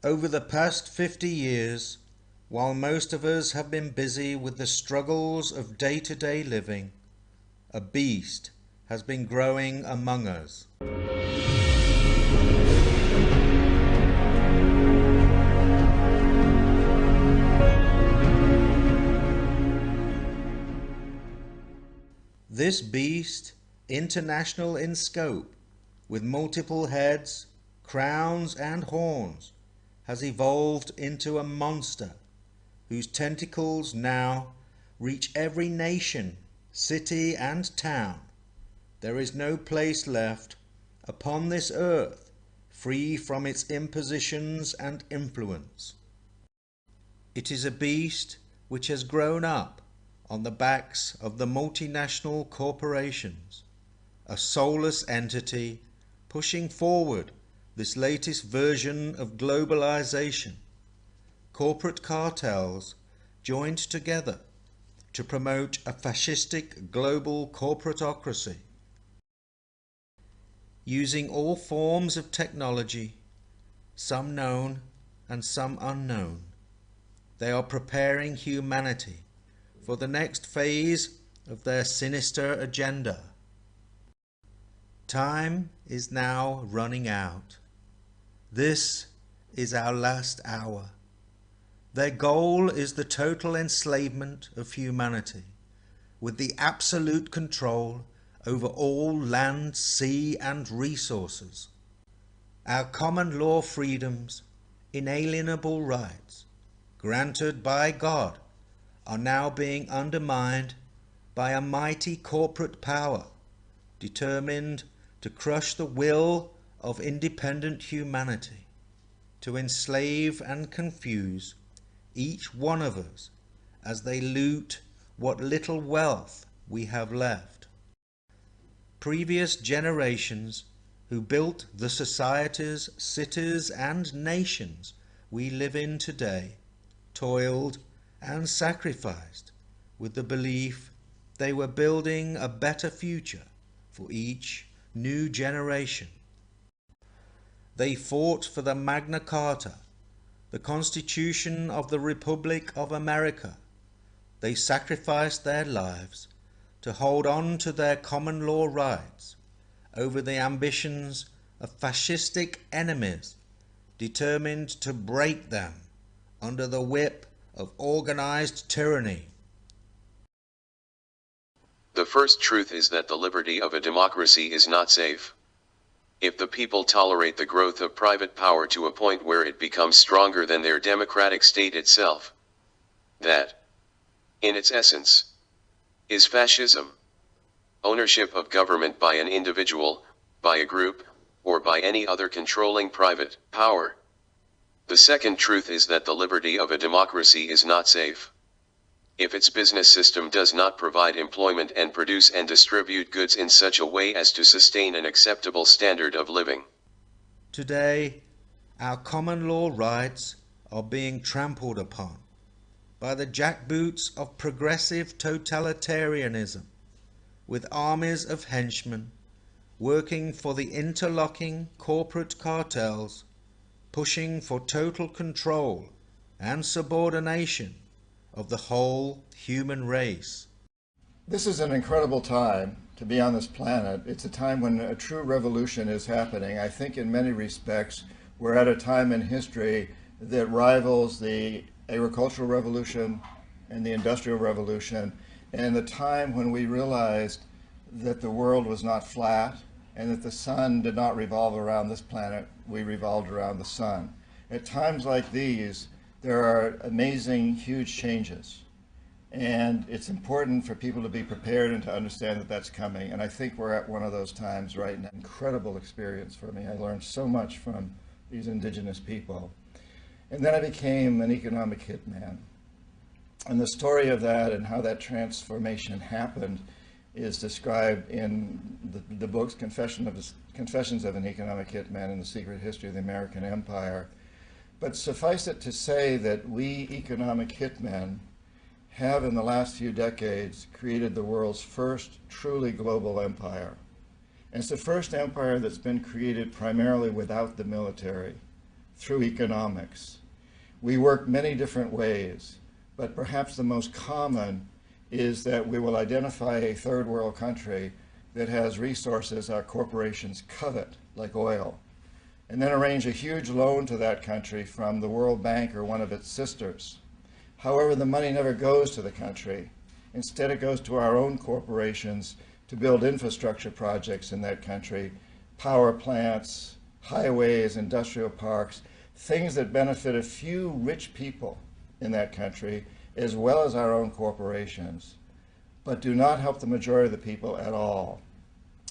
Over the past 50 years, while most of us have been busy with the struggles of day-to-day living, a beast has been growing among us. This beast, international in scope, with multiple heads, crowns and horns, has evolved into a monster whose tentacles now reach every nation, city and town. There is no place left upon this earth free from its impositions and influence. It is a beast which has grown up on the backs of the multinational corporations, a soulless entity pushing forward this latest version of globalization. Corporate cartels joined together to promote a fascistic global corporatocracy. Using all forms of technology, some known and some unknown, they are preparing humanity for the next phase of their sinister agenda. Time is now running out. This is our last hour. Their goal is the total enslavement of humanity, with the absolute control over all land, sea and resources. Our common law freedoms, inalienable rights, granted by God, are now being undermined by a mighty corporate power determined to crush the will of independent humanity, to enslave and confuse each one of us as they loot what little wealth we have left. Previous generations who built the societies, cities and nations we live in today toiled and sacrificed with the belief they were building a better future for each new generation. They fought for the Magna Carta, the Constitution of the Republic of America. They sacrificed their lives to hold on to their common law rights over the ambitions of fascistic enemies determined to break them under the whip of organized tyranny. The first truth is that the liberty of a democracy is not safe. If the people tolerate the growth of private power to a point where it becomes stronger than their democratic state itself, that, in its essence, is fascism. Ownership of government by an individual, by a group, or by any other controlling private power. The second truth is that the liberty of a democracy is not safe. If its business system does not provide employment and produce and distribute goods in such a way as to sustain an acceptable standard of living. Today, our common law rights are being trampled upon by the jackboots of progressive totalitarianism, with armies of henchmen working for the interlocking corporate cartels, pushing for total control and subordination of the whole human race. This is an incredible time to be on this planet. It's a time when a true revolution is happening. I think in many respects we're at a time in history that rivals the agricultural revolution and the industrial revolution, and the time when we realized that the world was not flat and that the sun did not revolve around this planet, we revolved around the sun. At times like these, there are amazing, huge changes. And it's important for people to be prepared and to understand that that's coming. And I think we're at one of those times right now. Incredible experience for me. I learned so much from these indigenous people. And then I became an economic hitman. And the story of that and how that transformation happened is described in the books Confessions of an Economic Hitman and The Secret History of the American Empire. But suffice it to say that we economic hitmen have in the last few decades created the world's first truly global empire. And it's the first empire that's been created primarily without the military, through economics. We work many different ways, but perhaps the most common is that we will identify a third world country that has resources our corporations covet, like oil, and then arrange a huge loan to that country from the World Bank or one of its sisters. However, the money never goes to the country. Instead, it goes to our own corporations to build infrastructure projects in that country, power plants, highways, industrial parks, things that benefit a few rich people in that country, as well as our own corporations, but do not help the majority of the people at all,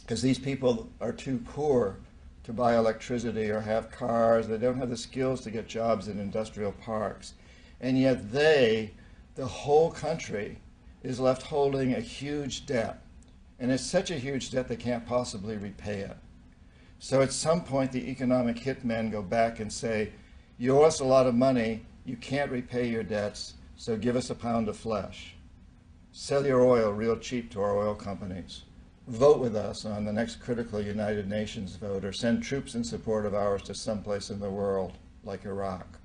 because these people are too poor to buy electricity or have cars. They don't have the skills to get jobs in industrial parks. And yet they, the whole country, is left holding a huge debt. And it's such a huge debt they can't possibly repay it. So at some point, the economic hitmen go back and say, you owe us a lot of money, you can't repay your debts, so give us a pound of flesh. Sell your oil real cheap to our oil companies. Vote with us on the next critical United Nations vote, or send troops in support of ours to someplace in the world, like Iraq.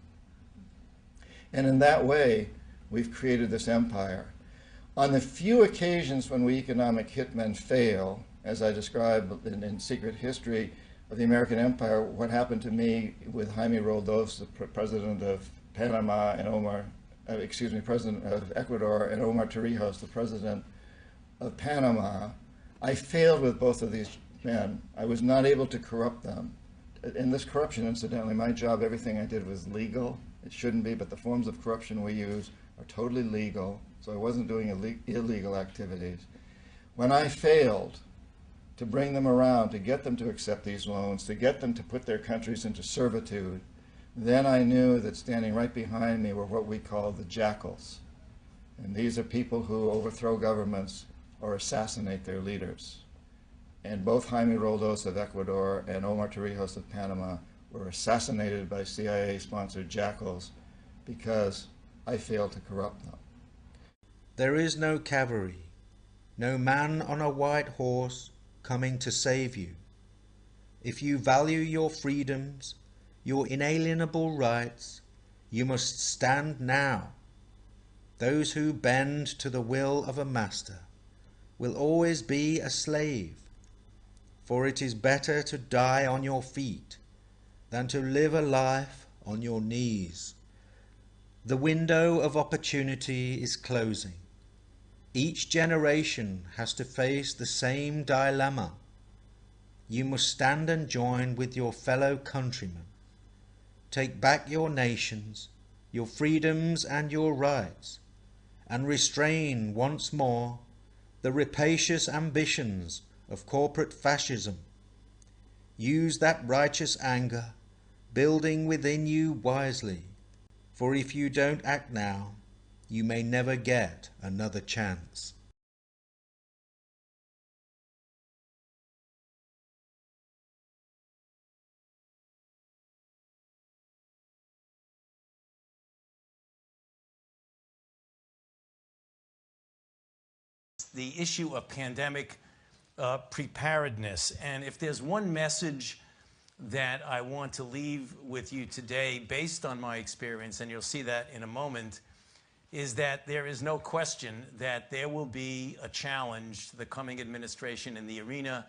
And in that way, we've created this empire. On the few occasions when we economic hitmen fail, as I described in Secret History of the American Empire, what happened to me with Jaime Roldos, the president of Panama, and president of Ecuador, and Omar Torrijos, the president of Panama, I failed with both of these men. I was not able to corrupt them. In this corruption, incidentally, my job, everything I did was legal. It shouldn't be, but the forms of corruption we use are totally legal, so I wasn't doing illegal activities. When I failed to bring them around, to get them to accept these loans, to get them to put their countries into servitude, then I knew that standing right behind me were what we call the jackals. And these are people who overthrow governments or assassinate their leaders. And both Jaime Roldos of Ecuador and Omar Torrijos of Panama were assassinated by CIA-sponsored jackals because I failed to corrupt them. There is no cavalry, no man on a white horse coming to save you. If you value your freedoms, your inalienable rights, you must stand now. Those who bend to the will of a master will always be a slave, for it is better to die on your feet than to live a life on your knees. The window of opportunity is closing. Each generation has to face the same dilemma. You must stand and join with your fellow countrymen. Take back your nations, your freedoms and your rights, and restrain once more the rapacious ambitions of corporate fascism. Use that righteous anger, building within you wisely, for if you don't act now, you may never get another chance. The issue of pandemic preparedness. And if there's one message that I want to leave with you today, based on my experience, and you'll see that in a moment, is that there is no question that there will be a challenge to the coming administration in the arena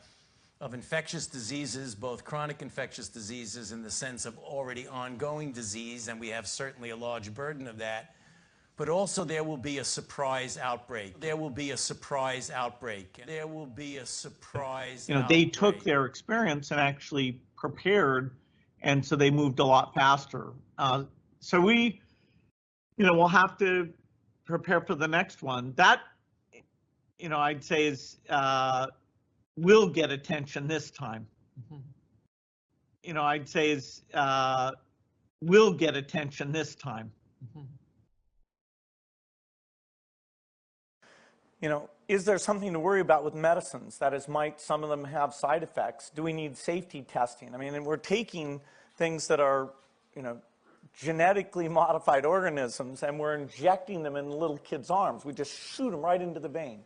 of infectious diseases, both chronic infectious diseases in the sense of already ongoing disease, and we have certainly a large burden of that, but also there will be a surprise outbreak. There will be a surprise outbreak. There will be a surprise outbreak. They took their experience and actually prepared, and so they moved a lot faster. So we, we'll have to prepare for the next one. That, I'd say is, will get attention this time. I'd say is, will get attention this time. Is there something to worry about with medicines? That is, might some of them have side effects? Do we need safety testing? I mean, and we're taking things that are, genetically modified organisms, and we're injecting them in little kids' arms. We just shoot them right into the vein.